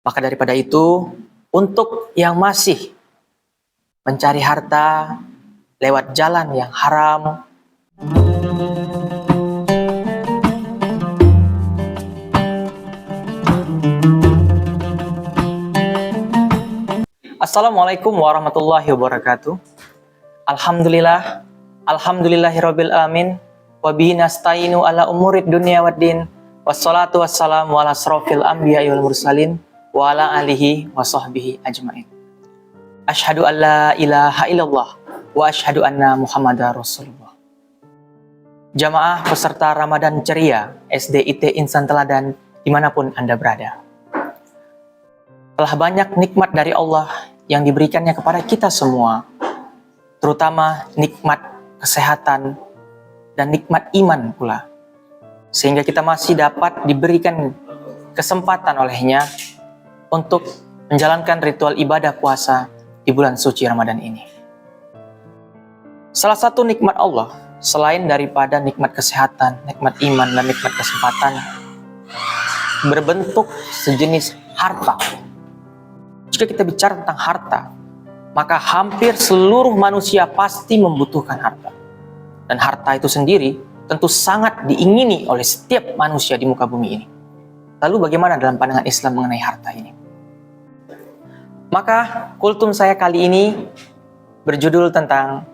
Maka daripada itu, untuk yang masih mencari harta lewat jalan yang haram, Assalamualaikum warahmatullahi wabarakatuh. Alhamdulillah, alhamdulillahirabbil alamin, wa bihi nasta'inu ala umurid dunya waddin, wassalatu wassalamu ala asrofil anbiya'i wal mursalin, wa ala alihi wa sahbihi ajmain. Asyhadu an la ilaha illallah wa asyhadu anna Muhammadar Rasulullah. Jamaah peserta Ramadan ceria SDIT Insan Teladan dimanapun Anda berada. Telah banyak nikmat dari Allah yang diberikannya kepada kita semua, terutama nikmat kesehatan dan nikmat iman pula, sehingga kita masih dapat diberikan kesempatan olehnya untuk menjalankan ritual ibadah puasa di bulan suci Ramadan ini. Salah satu nikmat Allah, selain daripada nikmat kesehatan, nikmat iman, dan nikmat kesempatan, berbentuk sejenis harta. Jika kita bicara tentang harta, maka hampir seluruh manusia pasti membutuhkan harta. Dan harta itu sendiri tentu sangat diingini oleh setiap manusia di muka bumi ini. Lalu bagaimana dalam pandangan Islam mengenai harta ini? Maka kultum saya kali ini berjudul tentang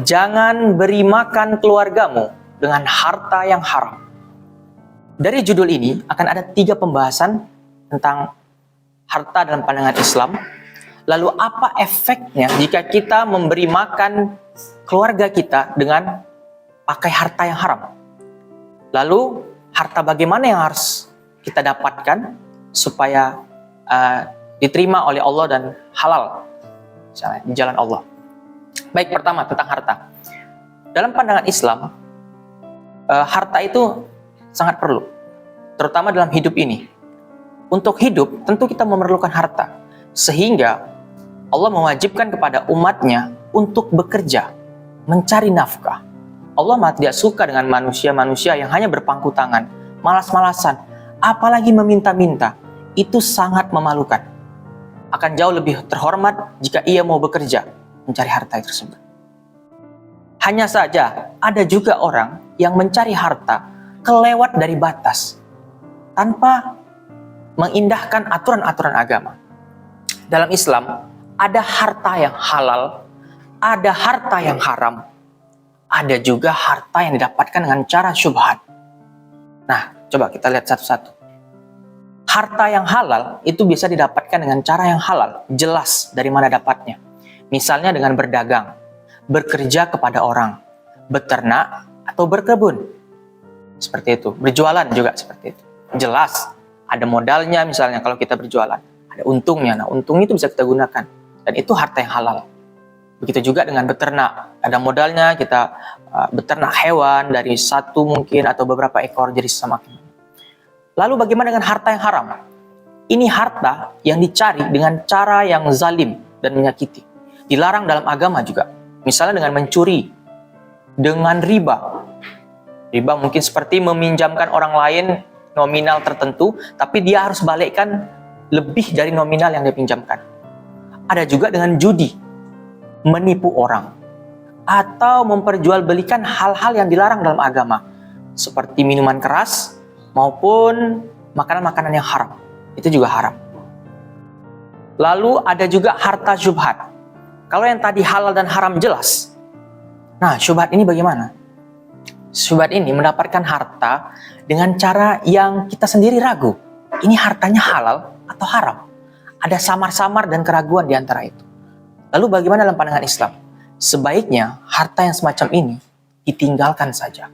jangan beri makan keluargamu dengan harta yang haram. Dari judul ini akan ada 3 pembahasan tentang harta dalam pandangan Islam. Lalu apa efeknya jika kita memberi makan keluarga kita dengan pakai harta yang haram? Lalu harta bagaimana yang harus kita dapatkan supaya diterima oleh Allah dan halal di jalan Allah? Baik, pertama tentang harta. Dalam pandangan Islam, harta itu sangat perlu, terutama dalam hidup ini. Untuk hidup, tentu kita memerlukan harta. Sehingga Allah mewajibkan kepada umatnya untuk bekerja, mencari nafkah. Allah tidak suka dengan manusia-manusia yang hanya berpangku tangan, malas-malasan, apalagi meminta-minta. Itu sangat memalukan. Akan jauh lebih terhormat jika ia mau bekerja, mencari harta tersebut. Hanya saja, ada juga orang yang mencari harta kelewat dari batas, tanpa mengindahkan aturan-aturan agama. Dalam Islam, ada harta yang halal, ada harta yang haram, ada juga harta yang didapatkan dengan cara syubhat. Nah, coba kita lihat satu-satu. Harta yang halal itu bisa didapatkan dengan cara yang halal, jelas dari mana dapatnya. Misalnya dengan berdagang, bekerja kepada orang, beternak, atau berkebun. Seperti itu. Berjualan juga seperti itu. Jelas. Ada modalnya misalnya kalau kita berjualan. Ada untungnya. Nah, untung itu bisa kita gunakan. Dan itu harta yang halal. Begitu juga dengan beternak. Ada modalnya kita beternak hewan dari satu mungkin atau beberapa ekor jadi semakin. Lalu bagaimana dengan harta yang haram? Ini harta yang dicari dengan cara yang zalim dan menyakiti. Dilarang dalam agama juga. Misalnya dengan mencuri, dengan riba. Riba mungkin seperti meminjamkan orang lain nominal tertentu, tapi dia harus balikkan lebih dari nominal yang dia pinjamkan. Ada juga dengan judi, menipu orang, atau memperjualbelikan hal-hal yang dilarang dalam agama, seperti minuman keras maupun makanan-makanan yang haram. Itu juga haram. Lalu ada juga harta syubhat. Kalau yang tadi halal dan haram jelas. Nah, syubhat ini bagaimana? Syubhat ini mendapatkan harta dengan cara yang kita sendiri ragu. Ini hartanya halal atau haram? Ada samar-samar dan keraguan di antara itu. Lalu bagaimana dalam pandangan Islam? Sebaiknya harta yang semacam ini ditinggalkan saja.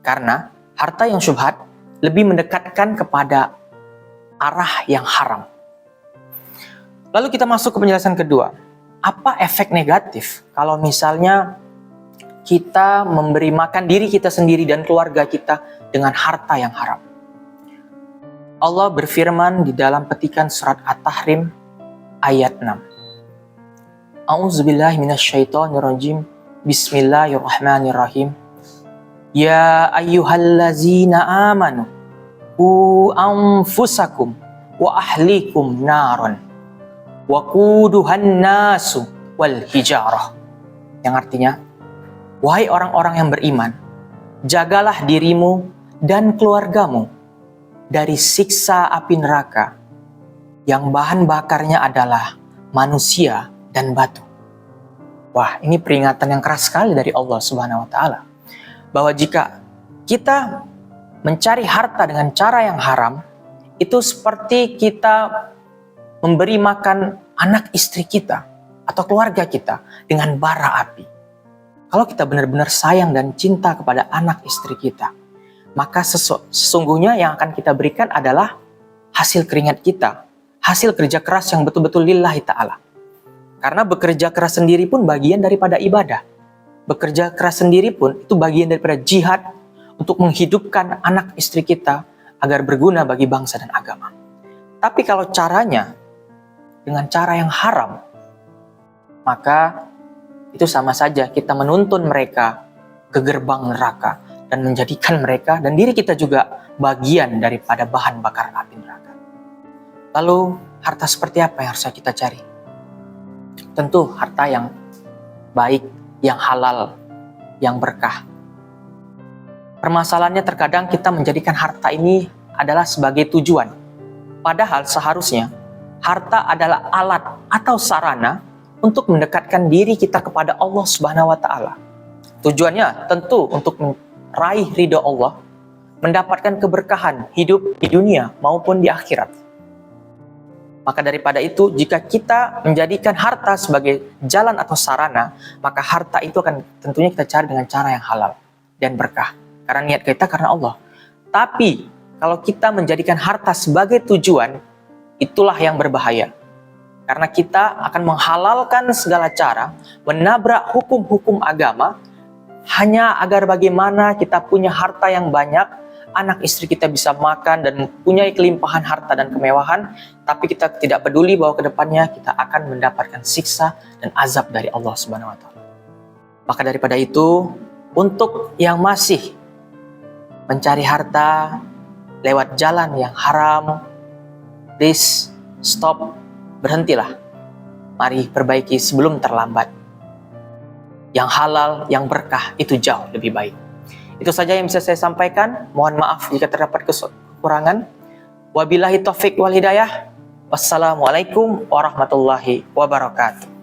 Karena harta yang syubhat lebih mendekatkan kepada arah yang haram. Lalu kita masuk ke penjelasan kedua. Apa efek negatif kalau misalnya kita memberi makan diri kita sendiri dan keluarga kita dengan harta yang haram? Allah berfirman di dalam petikan surat At-Tahrim ayat 6. A'udzubillahi minasyaitonirrajim. Bismillahirrahmanirrahim. Ya ayyuhallazina amanu qu anfusakum wa ahlikum naron wa quduhan nasu wal hijarah. Yang artinya, wahai orang-orang yang beriman, jagalah dirimu dan keluargamu dari siksa api neraka yang bahan bakarnya adalah manusia dan batu. Wah, ini peringatan yang keras sekali dari Allah Subhanahu wa taala. Bahwa jika kita mencari harta dengan cara yang haram, itu seperti kita memberi makan anak istri kita atau keluarga kita dengan bara api. Kalau kita benar-benar sayang dan cinta kepada anak istri kita, maka sesungguhnya yang akan kita berikan adalah hasil keringat kita, hasil kerja keras yang betul-betul lillahi ta'ala. Karena bekerja keras sendiri pun bagian daripada ibadah. Bekerja keras sendiri pun itu bagian daripada jihad untuk menghidupkan anak istri kita agar berguna bagi bangsa dan agama. Tapi kalau caranya dengan cara yang haram, maka itu sama saja kita menuntun mereka ke gerbang neraka dan menjadikan mereka dan diri kita juga bagian daripada bahan bakar api neraka. Lalu harta seperti apa yang harus kita cari? Tentu harta yang baik, yang halal, yang berkah. Permasalahannya terkadang kita menjadikan harta ini adalah sebagai tujuan. Padahal seharusnya harta adalah alat atau sarana untuk mendekatkan diri kita kepada Allah Subhanahu wa taala. Tujuannya tentu untuk meraih ridha Allah, mendapatkan keberkahan hidup di dunia maupun di akhirat. Maka daripada itu, jika kita menjadikan harta sebagai jalan atau sarana, maka harta itu akan tentunya kita cari dengan cara yang halal dan berkah. Karena niat kita karena Allah. Tapi, kalau kita menjadikan harta sebagai tujuan, itulah yang berbahaya. Karena kita akan menghalalkan segala cara, menabrak hukum-hukum agama, hanya agar bagaimana kita punya harta yang banyak, anak istri kita bisa makan dan mempunyai kelimpahan harta dan kemewahan, tapi kita tidak peduli bahwa kedepannya kita akan mendapatkan siksa dan azab dari Allah Subhanahu wa taala. Maka daripada itu, untuk yang masih mencari harta lewat jalan yang haram, please stop, berhentilah. Mari perbaiki sebelum terlambat. Yang halal, yang berkah itu jauh lebih baik. Itu saja yang bisa saya sampaikan. Mohon maaf jika terdapat kekurangan. Wabillahi taufik wal hidayah. Wassalamualaikum warahmatullahi wabarakatuh.